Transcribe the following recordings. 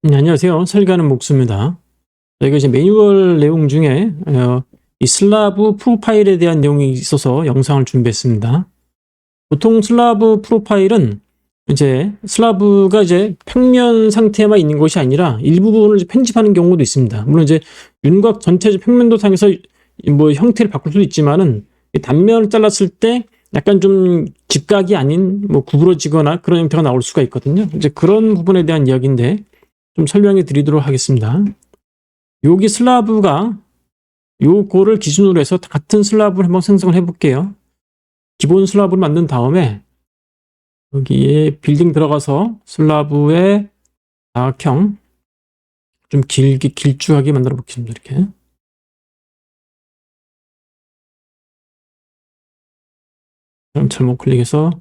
안녕하세요. 설계하는 목수입니다. 저희가 이제 매뉴얼 내용 중에 이 슬라브 프로파일에 대한 내용이 있어서 영상을 준비했습니다. 보통 슬라브 프로파일은 이제 슬라브가 이제 평면 상태만 있는 것이 아니라 일부분을 이제 편집하는 경우도 있습니다. 물론 이제 윤곽 전체 평면도상에서 뭐 형태를 바꿀 수도 있지만은 단면을 잘랐을 때 약간 좀 직각이 아닌 뭐 구부러지거나 그런 형태가 나올 수가 있거든요. 이제 그런 부분에 대한 이야기인데 좀 설명해 드리도록 하겠습니다. 여기 슬라브가 요거를 기준으로 해서 같은 슬라브를 한번 생성을 해 볼게요. 기본 슬라브를 만든 다음에 여기에 빌딩 들어가서 슬라브의 다각형 좀 길쭉하게 만들어 보겠습니다. 이렇게. 그럼 잘못 클릭해서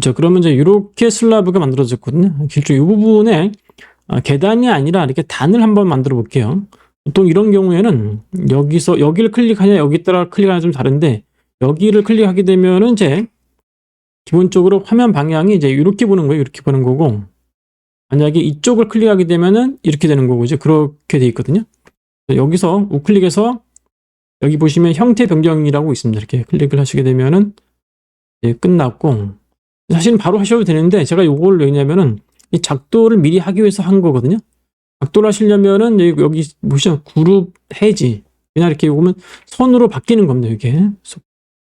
자, 그러면 이제 이렇게 슬라브가 만들어졌거든요. 길쭉 이 부분에 계단이 아니라 이렇게 단을 한번 만들어 볼게요. 보통 이런 경우에는 여기를 클릭하냐 여기 따라 클릭하냐 좀 다른데 여기를 클릭하게 되면은 이제 기본적으로 화면 방향이 이제 이렇게 보는 거예요. 이렇게 보는 거고 만약에 이쪽을 클릭하게 되면은 이렇게 되는 거고 이제 그렇게 돼 있거든요. 여기서 우클릭해서 여기 보시면 형태 변경이라고 있습니다. 이렇게 클릭을 하시게 되면은 이제 끝났고 사실은 바로 하셔도 되는데 제가 요걸 왜냐면은 이 작도를 미리 하기 위해서 한 거거든요. 작도를 하시려면은 여기 보시면 그룹 해지 그냥 이렇게 요거면 선으로 바뀌는 겁니다. 이게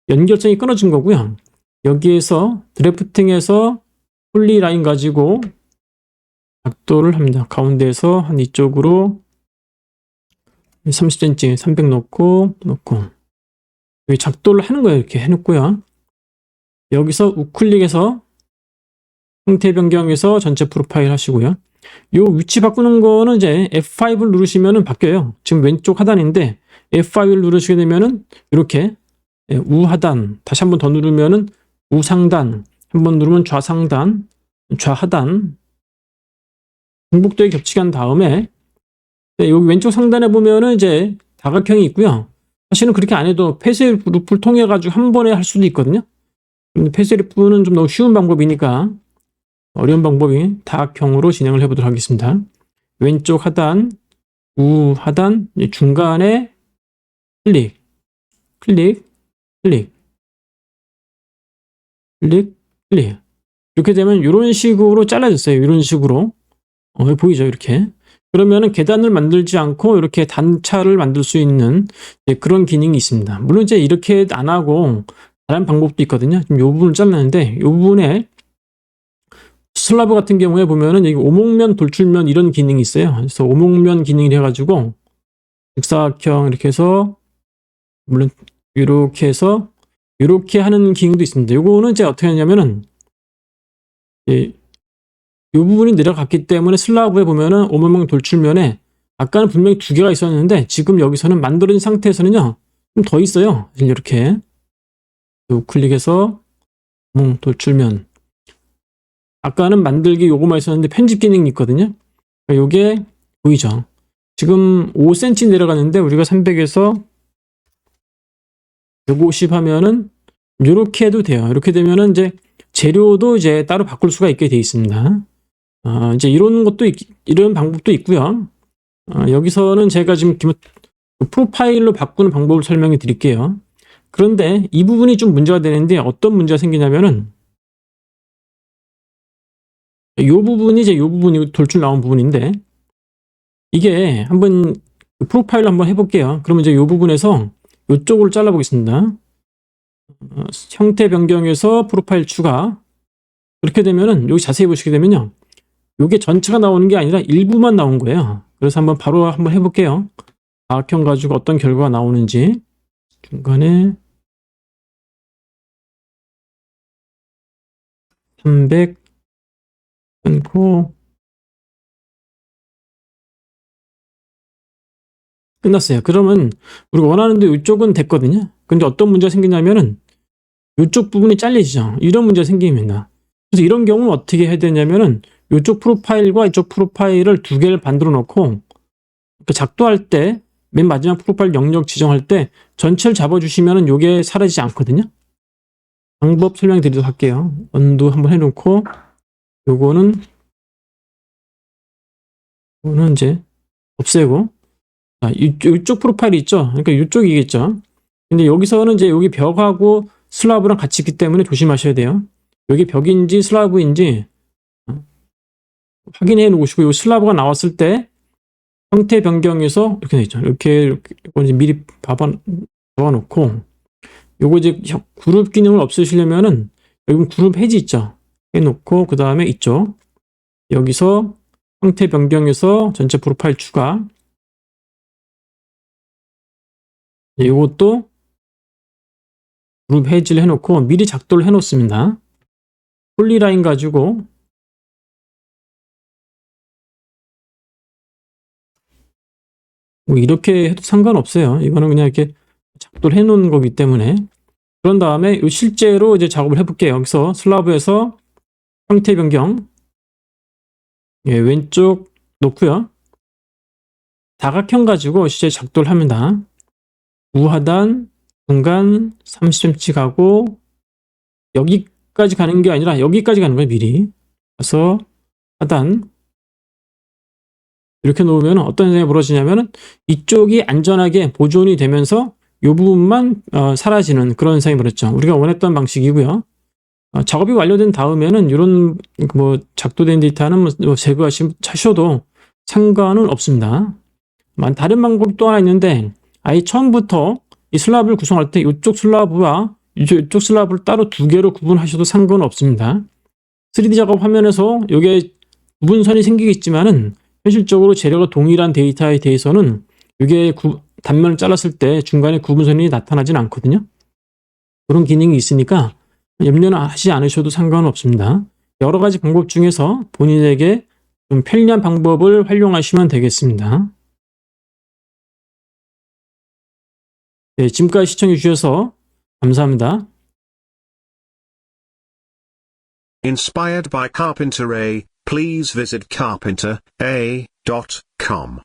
연결성이 끊어진 거고요. 여기에서 드래프팅해서 폴리라인 가지고 작도를 합니다. 가운데에서 한 이쪽으로 30cm 300 놓고 여기 작도를 하는 거예요. 이렇게 해놓고요. 여기서 우클릭해서 형태 변경해서 전체 프로파일 하시고요. 요 위치 바꾸는 거는 이제 F5를 누르시면은 바뀌어요. 지금 왼쪽 하단인데 F5를 누르시게 되면은 이렇게 우하단 다시 한번 더 누르면은 우상단 한번 누르면 좌상단 좌하단 중복도에 겹치게 한 다음에 여기 왼쪽 상단에 보면은 이제 다각형이 있고요. 사실은 그렇게 안 해도 폐쇄 루프를 통해 가지고 한 번에 할 수도 있거든요. 근데 폐쇄 루프는 좀 너무 쉬운 방법이니까 어려운 방법이 다각형으로 진행을 해보도록 하겠습니다. 왼쪽 하단, 우하단, 중간에 클릭, 클릭, 클릭, 클릭, 클릭. 이렇게 되면 이런 식으로 잘라졌어요. 이런 식으로. 보이죠? 이렇게. 그러면은 계단을 만들지 않고 이렇게 단차를 만들 수 있는 그런 기능이 있습니다. 물론 이제 이렇게 안 하고 다른 방법도 있거든요. 지금 이 부분을 잘랐는데 이 부분에 슬라브 같은 경우에 보면은 여기 오목면, 돌출면 이런 기능이 있어요. 그래서 오목면 기능을 해가지고 직사각형 이렇게 해서 물론 이렇게 해서 이렇게 하는 기능도 있습니다. 요거는 제가 어떻게 하냐면은 이 부분이 내려갔기 때문에 슬라브에 보면은 오목면 돌출면에 아까는 분명히 두 개가 있었는데 지금 여기서는 만들어진 상태에서는요 좀 더 있어요. 이렇게 우클릭해서 돌출면 아까는 만들기 요거만 있었는데 편집 기능이 있거든요. 요게 보이죠? 지금 5cm 내려갔는데 우리가 300에서 150 하면은 요렇게 해도 돼요. 이렇게 되면은 이제 재료도 이제 따로 바꿀 수가 있게 돼 있습니다. 이제 이런 방법도 있고요. 여기서는 제가 지금 프로파일로 바꾸는 방법을 설명해 드릴게요. 그런데 이 부분이 좀 문제가 되는데 어떤 문제가 생기냐면은 요 부분이 돌출 나온 부분인데 이게 한번 프로파일로 한번 해볼게요. 그러면 이제 요 부분에서 요쪽으로 잘라보겠습니다. 형태 변경해서 프로파일 추가. 이렇게 되면은 여기 자세히 보시게 되면요. 요게 전체가 나오는 게 아니라 일부만 나온 거예요. 그래서 바로 한번 해볼게요. 다각형 가지고 어떤 결과가 나오는지. 중간에 300 끊고 끝났어요. 그러면 우리가 원하는 데 이쪽은 됐거든요. 근데 어떤 문제가 생기냐면은 이쪽 부분이 잘리죠. 이런 문제가 생깁니다. 그래서 이런 경우는 어떻게 해야 되냐면은 이쪽 프로파일과 이쪽 프로파일을 두 개를 만들어 놓고 작도할 때 맨 마지막 프로파일 영역 지정할 때 전체를 잡아주시면은 이게 사라지지 않거든요. 방법 설명드리도록 할게요. 언두 한번 해놓고 요거는 이제 없애고, 자, 이쪽 프로파일이 있죠. 그러니까 이쪽이겠죠. 근데 여기서는 이제 여기 벽하고 슬라브랑 같이 있기 때문에 조심하셔야 돼요. 여기 벽인지 슬라브인지 확인해 놓으시고, 이 슬라브가 나왔을 때 형태 변경에서 이렇게 돼 있죠. 이렇게 이거 이제 미리 잡아놓고, 요거 이제 그룹 기능을 없애시려면은 여기 그룹 해지 있죠. 해놓고 그 다음에 이쪽 여기서 형태 변경에서 전체 프로파일 추가. 이것도 그룹 해지를 해놓고 미리 작도를 해놓습니다. 폴리라인 가지고 뭐 이렇게 해도 상관없어요. 이거는 그냥 이렇게 작도를 해놓은 거기 때문에. 그런 다음에 실제로 이제 작업을 해볼게요. 여기서 슬라브에서 형태 변경, 예, 왼쪽 놓고요. 다각형 가지고 실제 작도를 합니다. 우하단 중간 30cm 가고 여기까지 가는 게 아니라 여기까지 가는 거예요. 미리. 그래서 하단 이렇게 놓으면 어떤 현상이 벌어지냐면은 이쪽이 안전하게 보존이 되면서 이 부분만 사라지는 그런 현상이 벌어졌죠. 우리가 원했던 방식이고요. 작업이 완료된 다음에는 이런 뭐 작도된 데이터는 뭐 제거하셔도 상관은 없습니다. 다른 방법이 또 하나 있는데 아예 처음부터 이 슬랍을 구성할 때 이쪽 슬랍과 이쪽 슬랍을 따로 두 개로 구분하셔도 상관은 없습니다. 3D 작업 화면에서 여기에 구분선이 생기겠지만은 현실적으로 재료가 동일한 데이터에 대해서는 이게 단면을 잘랐을 때 중간에 구분선이 나타나진 않거든요. 그런 기능이 있으니까 염려는 하지 않으셔도 상관은 없습니다. 여러 가지 방법 중에서 본인에게 좀 편리한 방법을 활용하시면 되겠습니다. 네, 지금까지 시청해 주셔서 감사합니다. Inspired by Carpenter A, please visit carpentera.com.